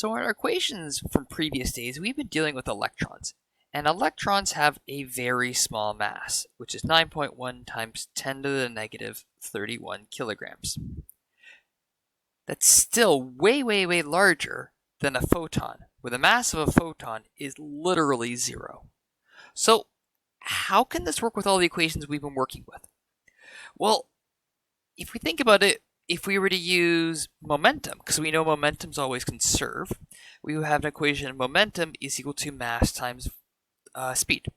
So in our equations from previous days, we've been dealing with electrons. And electrons have a very small mass, which is 9.1 times 10 to the negative 31 kilograms. That's still way larger than a photon, where the mass of a photon is literally 0. So how can this work with all the equations we've been working with? Well, if we think about it, if we were to use momentum, because we know momentum's always conserved, we would have an equation momentum is equal to mass times speed.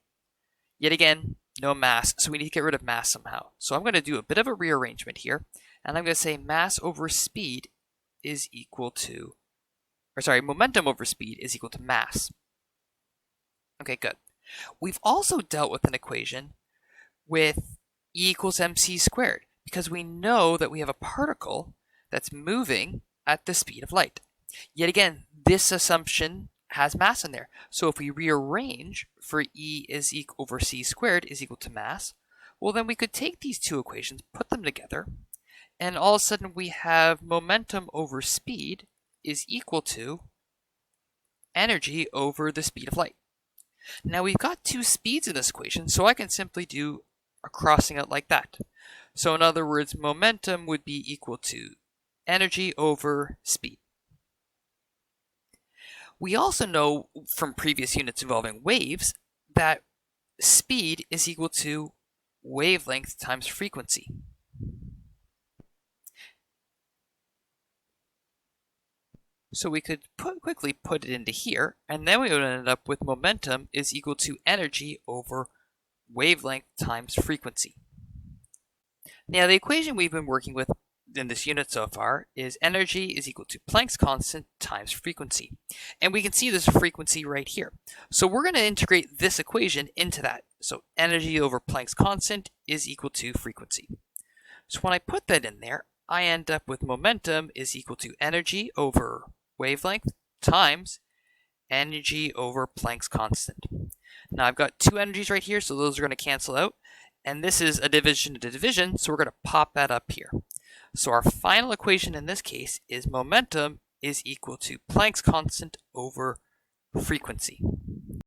Yet again, no mass, so we need to get rid of mass somehow. So I'm going to do a bit of a rearrangement here, and I'm going to say mass over speed is equal to, momentum over speed is equal to mass. Okay, good. We've also dealt with an equation with E equals mc squared, because we know that we have a particle that's moving at the speed of light. Yet again, this assumption has mass in there. So if we rearrange for E is equal over c squared is equal to mass, well then we could take these two equations, put them together, and all of a sudden we have momentum over speed is equal to energy over the speed of light. Now we've got two speeds in this equation, so I can simply do a crossing out like that. So in other words, momentum would be equal to energy over speed. We also know from previous units involving waves that speed is equal to wavelength times frequency. So we could quickly put it into here, and then we would end up with momentum is equal to energy over wavelength times frequency. Now the equation we've been working with in this unit so far is energy is equal to Planck's constant times frequency. And we can see this frequency right here. So we're going to integrate this equation into that. So energy over Planck's constant is equal to frequency. So when I put that in there, I end up with momentum is equal to energy over wavelength times energy over Planck's constant. Now I've got two energies right here, so those are going to cancel out. And this is a division to division, so we're going to pop that up here. So our final equation in this case is momentum is equal to Planck's constant over frequency.